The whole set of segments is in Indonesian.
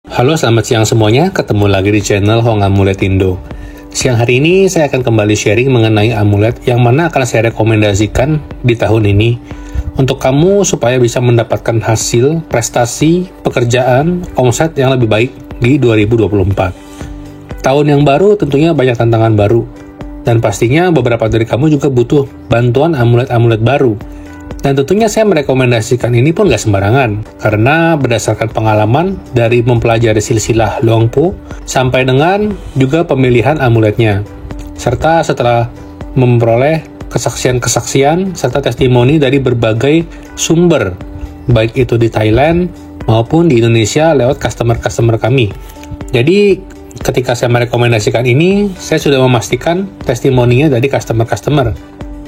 Halo, selamat siang semuanya. Ketemu lagi di channel Hong Amulet Indo. Siang hari ini saya akan kembali sharing mengenai amulet yang mana akan saya rekomendasikan di tahun ini untuk kamu supaya bisa mendapatkan hasil, prestasi, pekerjaan, omset yang lebih baik di 2024. Tahun yang baru tentunya banyak tantangan baru, dan pastinya beberapa dari kamu juga butuh bantuan amulet-amulet baru. Dan tentunya saya merekomendasikan ini pun gak sembarangan, karena berdasarkan pengalaman dari mempelajari silsilah Luang Pu sampai dengan juga pemilihan amuletnya, serta setelah memperoleh kesaksian-kesaksian serta testimoni dari berbagai sumber, baik itu di Thailand maupun di Indonesia lewat customer-customer kami. Jadi ketika saya merekomendasikan ini, saya sudah memastikan testimoninya dari customer-customer,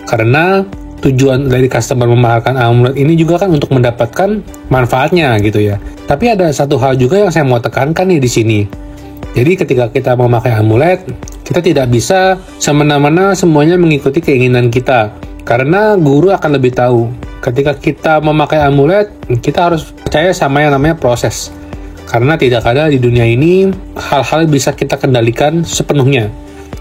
karena tujuan dari customer memakai amulet ini juga kan untuk mendapatkan manfaatnya gitu ya. Tapi ada satu hal juga yang saya mau tekankan nih di sini. Jadi ketika kita memakai amulet, kita tidak bisa semena-mena semuanya mengikuti keinginan kita. Karena guru akan lebih tahu. Ketika kita memakai amulet, kita harus percaya sama yang namanya proses. Karena tidak ada di dunia ini hal-hal bisa kita kendalikan sepenuhnya.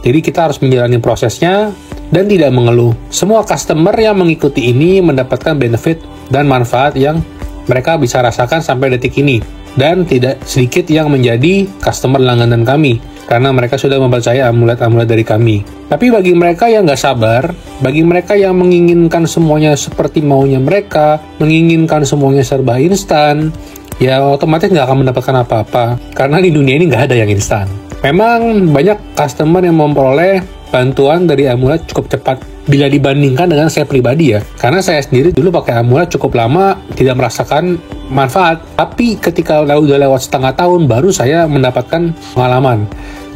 Jadi kita harus menjalani prosesnya dan tidak mengeluh. Semua customer yang mengikuti ini mendapatkan benefit dan manfaat yang mereka bisa rasakan sampai detik ini. Dan tidak sedikit yang menjadi customer langganan kami, karena mereka sudah mempercayai amulet-amulet dari kami. Tapi bagi mereka yang nggak sabar, bagi mereka yang menginginkan semuanya seperti maunya mereka, menginginkan semuanya serba instan, ya otomatis nggak akan mendapatkan apa-apa. Karena di dunia ini nggak ada yang instan. Memang banyak customer yang memperoleh bantuan dari amulet cukup cepat bila dibandingkan dengan saya pribadi ya. Karena saya sendiri dulu pakai amulet cukup lama, tidak merasakan manfaat. Tapi ketika udah lewat setengah tahun, baru saya mendapatkan pengalaman.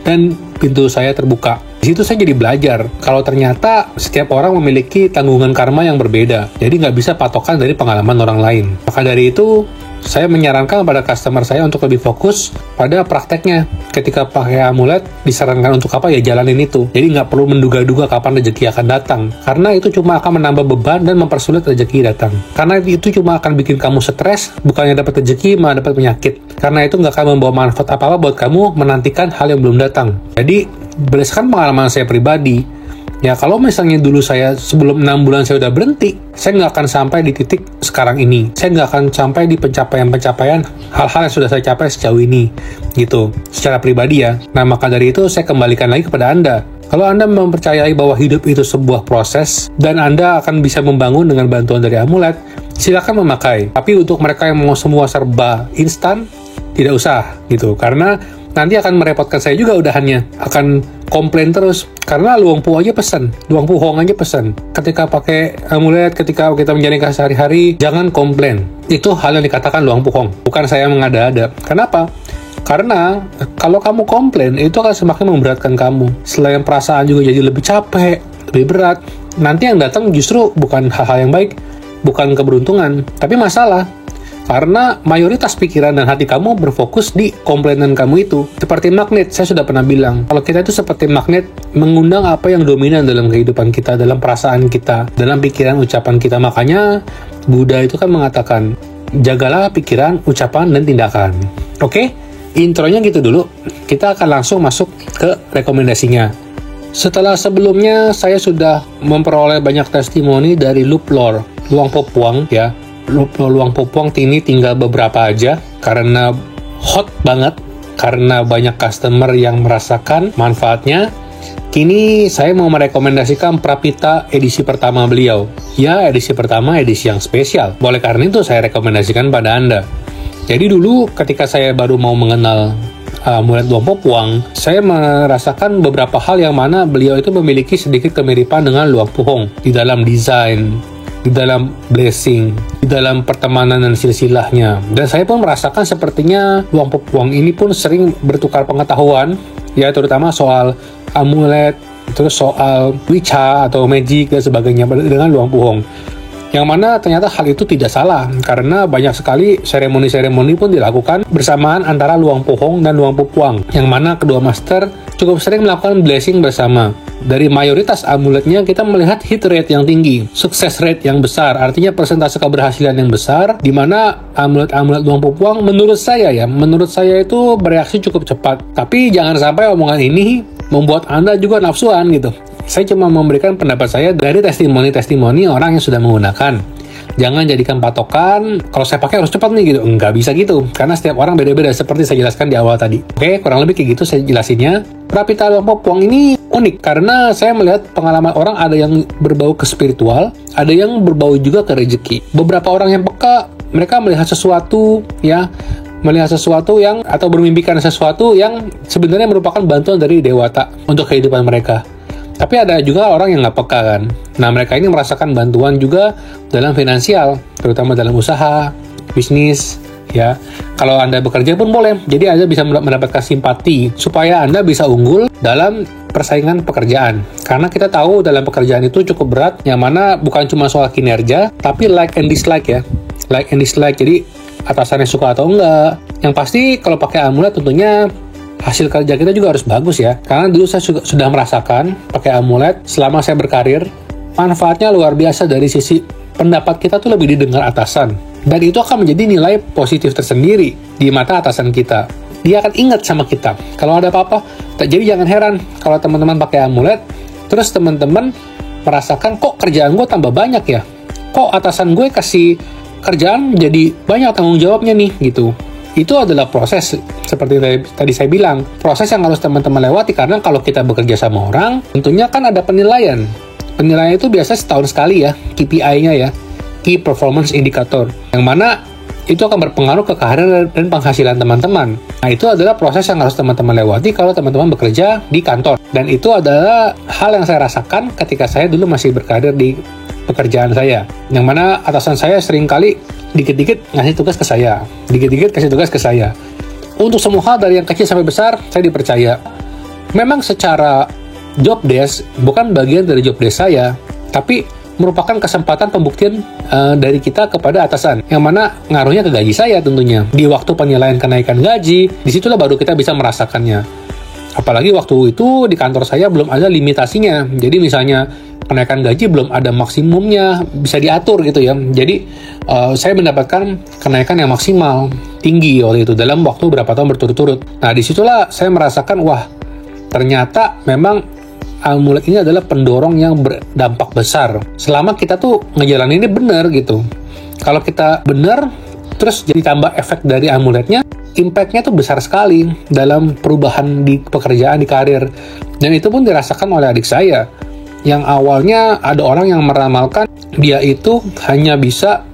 Dan pintu saya terbuka. Di situ saya jadi belajar kalau ternyata setiap orang memiliki tanggungan karma yang berbeda. Jadi nggak bisa patokan dari pengalaman orang lain. Maka dari itu, saya menyarankan pada customer saya untuk lebih fokus pada prakteknya. Ketika pakai amulet, disarankan untuk apa? Ya jalanin itu. Jadi nggak perlu menduga-duga kapan rezeki akan datang. Karena itu cuma akan menambah beban dan mempersulit rezeki datang. Karena itu cuma akan bikin kamu stres, bukannya dapat rezeki, malah dapat penyakit. Karena itu nggak akan membawa manfaat apa-apa buat kamu menantikan hal yang belum datang. Jadi, berdasarkan pengalaman saya pribadi, ya kalau misalnya dulu saya sebelum 6 bulan saya udah berhenti, saya nggak akan sampai di titik sekarang ini. Saya nggak akan sampai di pencapaian-pencapaian hal-hal yang sudah saya capai sejauh ini, gitu. Secara pribadi ya. Nah, maka dari itu saya kembalikan lagi kepada Anda. Kalau Anda mempercayai bahwa hidup itu sebuah proses, dan Anda akan bisa membangun dengan bantuan dari amulet, silakan memakai. Tapi untuk mereka yang mau semua serba instan, tidak usah, gitu. Karena nanti akan merepotkan saya juga udahannya. Akan komplain terus. Karena Luang Pu aja pesan, Luang Pu Hong aja pesan. Ketika pakai amulet, ketika kita menjalankan sehari-hari, jangan komplain. Itu hal yang dikatakan Luang Pu Hong. Bukan saya mengada-ada. Kenapa? Karena kalau kamu komplain, itu akan semakin memberatkan kamu. Selain perasaan juga jadi lebih capek, lebih berat. Nanti yang datang justru bukan hal-hal yang baik, bukan keberuntungan, tapi masalah. Karena mayoritas pikiran dan hati kamu berfokus di komplainan kamu itu. Seperti magnet, saya sudah pernah bilang. Kalau kita itu seperti magnet, mengundang apa yang dominan dalam kehidupan kita, dalam perasaan kita, dalam pikiran, ucapan kita. Makanya, Buddha itu kan mengatakan, jagalah pikiran, ucapan, dan tindakan. Oke? Intronya gitu dulu. Kita akan langsung masuk ke rekomendasinya. Setelah sebelumnya, saya sudah memperoleh banyak testimoni dari Luplor, Luang Pu Puang, ya. Luang Pu Puang ini tinggal beberapa aja karena hot banget, karena banyak customer yang merasakan manfaatnya. Kini saya mau merekomendasikan Prapita edisi pertama beliau. Ya, edisi pertama, edisi yang spesial. Oleh karena itu saya rekomendasikan pada Anda. Jadi dulu ketika saya baru mau mengenal amulet Luang Pu Puang, saya merasakan beberapa hal yang mana beliau itu memiliki sedikit kemiripan dengan Luang Pu Hong di dalam desain, di dalam blessing, di dalam pertemanan dan silsilahnya. Dan saya pun merasakan sepertinya Luang Pu Puang ini pun sering bertukar pengetahuan, ya terutama soal amulet, terus soal wicca atau magic dan sebagainya dengan Luang Pu Hong. Yang mana ternyata hal itu tidak salah, karena banyak sekali seremoni-seremoni pun dilakukan bersamaan antara Luang Pu Hong dan Luang Pu Puang, yang mana kedua master cukup sering melakukan blessing bersama. dari mayoritas amuletnya kita melihat hit rate yang tinggi, sukses rate yang besar, artinya persentase keberhasilan yang besar, di mana amulet-amulet Luang Pupuang menurut saya itu bereaksi cukup cepat. Tapi jangan sampai omongan ini membuat Anda juga nafsuan gitu. Saya cuma memberikan pendapat saya dari testimoni-testimoni orang yang sudah menggunakan. Jangan jadikan patokan, kalau saya pakai harus cepat nih gitu. Nggak bisa gitu, karena setiap orang beda-beda seperti saya jelaskan di awal tadi. Oke, kurang lebih kayak gitu saya jelasinnya. Prapita Luang Pupuang ini unik, karena saya melihat pengalaman orang ada yang berbau ke spiritual, ada yang berbau juga ke rezeki. Beberapa orang yang peka, mereka melihat sesuatu yang atau bermimpikan sesuatu yang sebenarnya merupakan bantuan dari dewata untuk kehidupan mereka. Tapi ada juga orang yang nggak peka kan. Nah, mereka ini merasakan bantuan juga dalam finansial, terutama dalam usaha, bisnis, ya. Kalau Anda bekerja pun boleh. Jadi Anda bisa mendapatkan simpati supaya Anda bisa unggul dalam persaingan pekerjaan. Karena kita tahu dalam pekerjaan itu cukup berat, yang mana bukan cuma soal kinerja, tapi like and dislike ya. Like and dislike, jadi atasannya suka atau enggak. Yang pasti kalau pakai amulet tentunya hasil kerja kita juga harus bagus ya. Karena dulu saya sudah merasakan pakai amulet selama saya berkarir, manfaatnya luar biasa dari sisi pendapat kita tuh lebih didengar atasan. Dan itu akan menjadi nilai positif tersendiri di mata atasan kita. Dia akan ingat sama kita. Kalau ada apa-apa, jadi jangan heran kalau teman-teman pakai amulet, terus teman-teman merasakan kok kerjaan gue tambah banyak ya. Kok atasan gue kasih kerjaan jadi banyak tanggung jawabnya nih gitu. Itu adalah proses, seperti tadi saya bilang, proses yang harus teman-teman lewati, karena kalau kita bekerja sama orang, tentunya kan ada penilaian. Penilaian itu biasa setahun sekali ya, KPI-nya ya, Key Performance Indicator, yang mana itu akan berpengaruh ke karir dan penghasilan teman-teman. Nah, itu adalah proses yang harus teman-teman lewati kalau teman-teman bekerja di kantor. Dan itu adalah hal yang saya rasakan ketika saya dulu masih berkarir di pekerjaan saya, yang mana atasan saya seringkali dikit-dikit ngasih tugas ke saya. Untuk semua hal dari yang kecil sampai besar, saya dipercaya. Memang secara job desk bukan bagian dari job desk saya, tapi merupakan kesempatan pembuktian dari kita kepada atasan, yang mana ngaruhnya ke gaji saya tentunya. Di waktu penilaian kenaikan gaji, disitulah baru kita bisa merasakannya. Apalagi waktu itu di kantor saya belum ada limitasinya. Jadi misalnya kenaikan gaji belum ada maksimumnya, bisa diatur gitu ya. Jadi saya mendapatkan kenaikan yang maksimal, tinggi waktu itu dalam waktu berapa tahun berturut-turut. Nah, disitulah saya merasakan, wah, ternyata memang amulet ini adalah pendorong yang berdampak besar. Selama kita tuh ngejalanin ini benar gitu. Kalau kita benar, terus jadi tambah efek dari amuletnya, impact-nya tuh besar sekali dalam perubahan di pekerjaan, di karir. Dan itu pun dirasakan oleh adik saya, yang awalnya ada orang yang meramalkan dia itu hanya bisa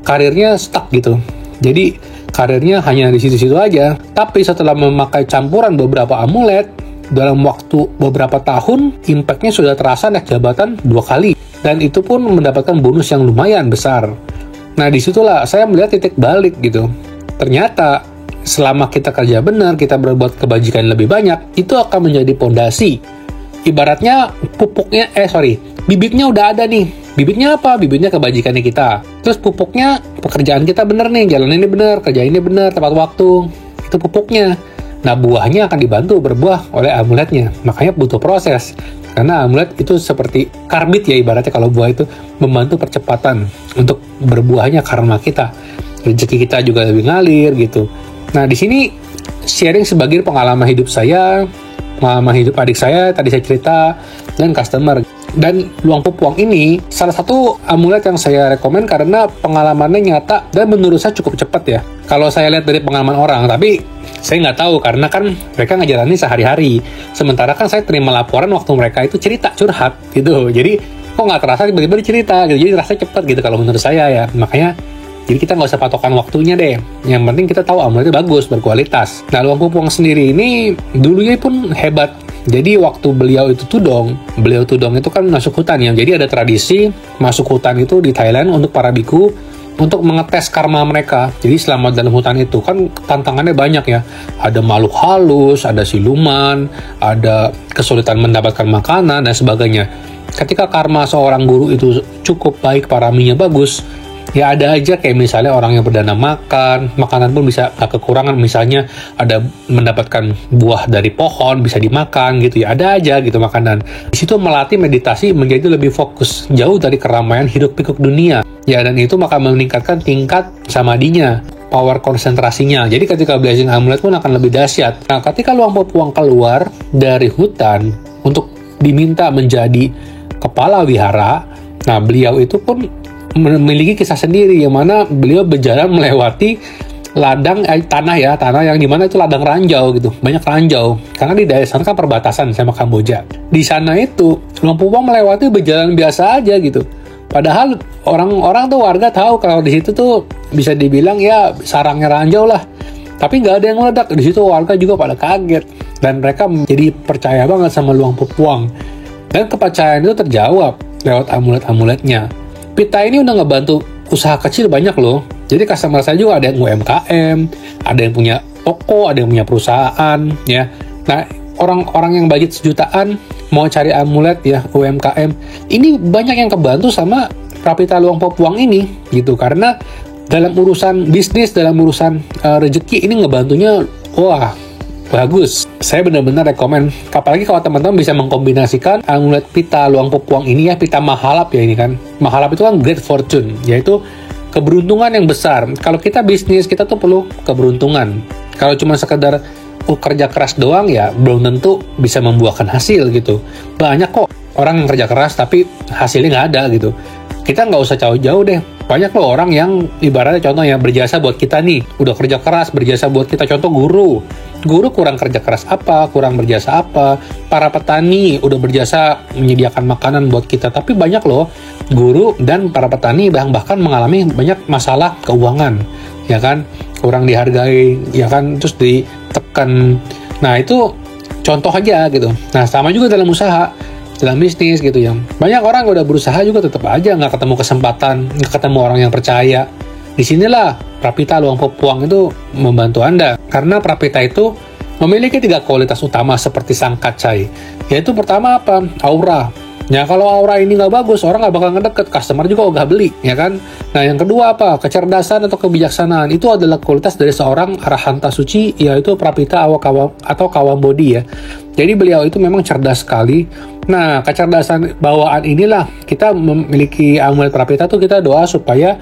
karirnya stuck gitu. Jadi karirnya hanya di situ-situ aja. Tapi setelah memakai campuran beberapa amulet, dalam waktu beberapa tahun, impact-nya sudah terasa naik jabatan 2 kali. Dan itu pun mendapatkan bonus yang lumayan besar. Nah, disitulah saya melihat titik balik gitu. Ternyata selama kita kerja benar, kita berbuat kebajikan lebih banyak, itu akan menjadi pondasi. Ibaratnya bibitnya udah ada nih. Bibitnya apa? Bibitnya kebajikannya kita. Terus pupuknya, pekerjaan kita benar nih, jalan ini benar, kerja ini benar, tepat waktu. Itu pupuknya. Nah, buahnya akan dibantu berbuah oleh amuletnya. Makanya butuh proses. Karena amulet itu seperti karbit ya, ibaratnya kalau buah itu membantu percepatan untuk berbuahnya karma kita. Rezeki kita juga lebih ngalir gitu. Nah, di sini sharing sebagai pengalaman hidup saya, pengalaman hidup adik saya, tadi saya cerita, dan customer. Dan Luang Pupuang ini salah satu amulet yang saya rekomen karena pengalamannya nyata dan menurut saya cukup cepat ya. Kalau saya lihat dari pengalaman orang, tapi saya nggak tahu karena kan mereka ngejalanin sehari-hari. Sementara kan saya terima laporan waktu mereka itu cerita, curhat gitu. Jadi kok nggak terasa tiba-tiba cerita gitu. Jadi rasanya cepat gitu kalau menurut saya ya. Makanya jadi kita nggak usah patokan waktunya deh. Yang penting kita tahu amuletnya bagus, berkualitas. Nah, Luang Pupuang sendiri ini dulunya pun hebat. Jadi waktu beliau tudong itu kan masuk hutan ya. Jadi ada tradisi masuk hutan itu di Thailand untuk para biku untuk mengetes karma mereka. Jadi selama dalam hutan itu kan tantangannya banyak ya. Ada makhluk halus, ada siluman, ada kesulitan mendapatkan makanan dan sebagainya. Ketika karma seorang guru itu cukup baik, paraminya bagus, Ya ada aja kayak misalnya orang yang perdana makan, makanan pun bisa gak kekurangan, misalnya ada mendapatkan buah dari pohon bisa dimakan gitu ya, ada aja gitu makanan. Di situ melatih meditasi menjadi lebih fokus, jauh dari keramaian hiruk-pikuk dunia. Ya dan itu maka meningkatkan tingkat samadinya, power konsentrasinya. Jadi ketika blessing amulet pun akan lebih dahsyat. Nah, ketika Luang Por Phuong keluar dari hutan untuk diminta menjadi kepala wihara, nah beliau itu pun memiliki kisah sendiri yang mana beliau berjalan melewati ladang tanah yang dimana itu ladang ranjau gitu, banyak ranjau karena di daerah sana kan perbatasan sama Kamboja. Di sana itu Luang Por Phuong melewati berjalan biasa aja gitu, padahal orang-orang tuh warga tahu kalau di situ tuh bisa dibilang ya sarangnya ranjau lah, tapi nggak ada yang meledak. Di situ warga juga pada kaget dan mereka jadi percaya banget sama Luang Por Phuong, dan kepercayaan itu terjawab lewat amulet-amuletnya. Pita ini udah ngebantu usaha kecil banyak loh. Jadi customer saya juga ada yang UMKM, ada yang punya toko, ada yang punya perusahaan ya. Nah, orang-orang yang budget sejutaan mau cari amulet ya, UMKM, ini banyak yang kebantu sama Prapita Luang Por Phuong ini gitu, karena dalam urusan bisnis, dalam urusan rezeki ini ngebantunya wah bagus. Saya benar-benar rekomen, apalagi kalau teman-teman bisa mengkombinasikan amulet pita Luang Por Phuong ini ya, pita mahalap ya ini kan. Mahalap itu kan great fortune, yaitu keberuntungan yang besar. Kalau kita bisnis, kita tuh perlu keberuntungan. Kalau cuma sekedar kerja keras doang ya belum tentu bisa membuahkan hasil gitu. Banyak kok orang yang kerja keras tapi hasilnya nggak ada gitu. Kita nggak usah jauh-jauh deh. Banyak loh orang yang ibaratnya contohnya berjasa buat kita nih, udah kerja keras, berjasa buat kita. Contoh guru kurang kerja keras apa, kurang berjasa apa. Para petani udah berjasa menyediakan makanan buat kita, tapi banyak loh guru dan para petani bahkan mengalami banyak masalah keuangan, ya kan, kurang dihargai, ya kan, terus ditekan. Nah itu contoh aja gitu. Nah sama juga dalam usaha, dalam bisnis gitu ya. Banyak orang yang udah berusaha juga tetap aja nggak ketemu kesempatan, nggak ketemu orang yang percaya. Disinilah Prapita Luang Por Phuong itu membantu Anda. Karena Prapita itu memiliki 3 kualitas utama seperti sang kacai. Yaitu pertama apa? Aura. Ya kalau aura ini nggak bagus, orang nggak bakal ngedeket, customer juga nggak beli, ya kan? Nah yang kedua apa? Kecerdasan atau kebijaksanaan. Itu adalah kualitas dari seorang arahanta suci, yaitu Prapita atau Kawam Bodhi ya. Jadi beliau itu memang cerdas sekali. Nah, kecerdasan bawaan inilah kita memiliki amulet Prapita tuh kita doa supaya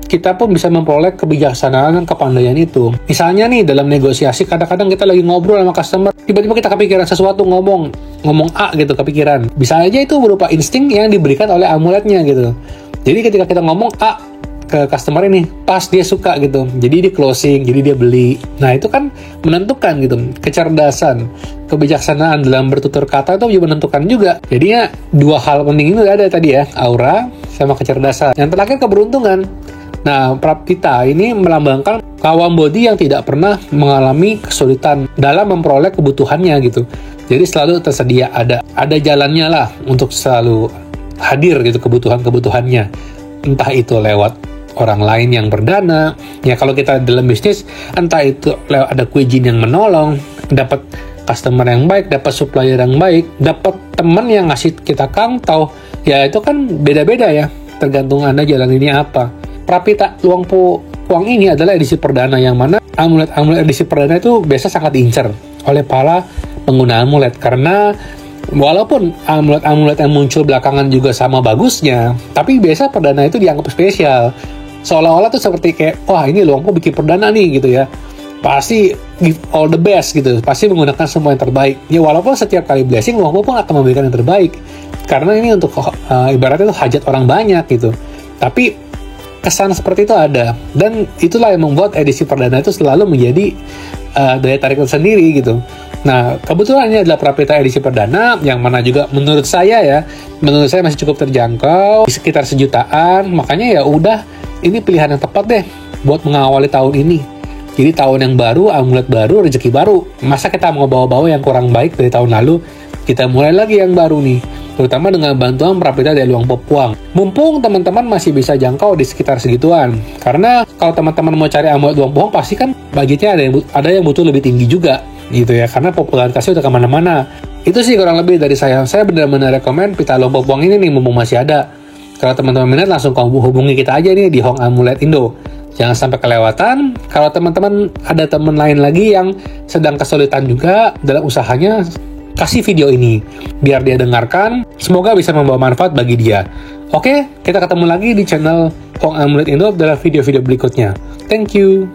kita pun bisa memperoleh kebijaksanaan dan kepandaian itu. Misalnya nih dalam negosiasi kadang-kadang kita lagi ngobrol sama customer, tiba-tiba kita kepikiran sesuatu, ngomong A gitu kepikiran. Bisa aja itu berupa insting yang diberikan oleh amuletnya gitu. Jadi ketika kita ngomong A ke customer ini, pas dia suka gitu. Jadi dia closing, jadi dia beli. Nah itu kan menentukan gitu. Kecerdasan, kebijaksanaan dalam bertutur kata itu juga menentukan juga. Jadinya 2 hal penting itu ada tadi ya, aura sama kecerdasan. Yang terakhir keberuntungan. Nah, Prapita ini melambangkan Kawam Bodhi yang tidak pernah mengalami kesulitan dalam memperoleh kebutuhannya gitu. Jadi selalu tersedia, ada jalannya lah untuk selalu hadir gitu kebutuhannya. Entah itu lewat orang lain yang berdana, ya kalau kita dalam bisnis, entah itu lewat ada kuijin yang menolong, dapat customer yang baik, dapat supplier yang baik, dapat teman yang ngasih kita kantau, ya itu kan beda-beda ya, tergantung Anda jalan ini apa. Prapita Luang Por Phuong ini adalah edisi perdana yang mana amulet-amulet edisi perdana itu biasa sangat diincar oleh para pengguna amulet, karena walaupun amulet-amulet yang muncul belakangan juga sama bagusnya, tapi biasa perdana itu dianggap spesial. Seolah-olah tuh seperti kayak, wah ini Luang Por bikin perdana nih gitu ya, pasti give all the best gitu, pasti menggunakan semua yang terbaik. Ya walaupun setiap kali blessing Luang Por pun akan memberikan yang terbaik, karena ini untuk ibaratnya itu hajat orang banyak gitu. Tapi kesan seperti itu ada, dan itulah yang membuat edisi perdana itu selalu menjadi daya tarik tersendiri gitu. Nah kebetulan ini adalah Prapita edisi perdana yang mana juga menurut saya masih cukup terjangkau, di sekitar 1 jutaan. Makanya ya udah, ini pilihan yang tepat deh buat mengawali tahun ini. Jadi tahun yang baru, amulet baru, rezeki baru. Masa kita mau bawa-bawa yang kurang baik dari tahun lalu? Kita mulai lagi yang baru nih, terutama dengan bantuan Prapita dari Luang Por Phuong. Mumpung teman-teman masih bisa jangkau di sekitar segituan. Karena kalau teman-teman mau cari amulet Luang Por Phuong, pasti kan budgetnya ada yang butuh lebih tinggi juga gitu ya, karena popularitasnya udah kemana-mana. Itu sih kurang lebih dari saya. Saya benar-benar rekomen pita Luang Por Phuong ini nih, mumpung masih ada. Kalau teman-teman minat, langsung hubungi kita aja nih di Hong Amulet Indo. Jangan sampai kelewatan. Kalau teman-teman ada teman lain lagi yang sedang kesulitan juga dalam usahanya, kasih video ini biar dia dengarkan. Semoga bisa membawa manfaat bagi dia. Oke, kita ketemu lagi di channel Hong Amulet Indo dalam video-video berikutnya. Thank you.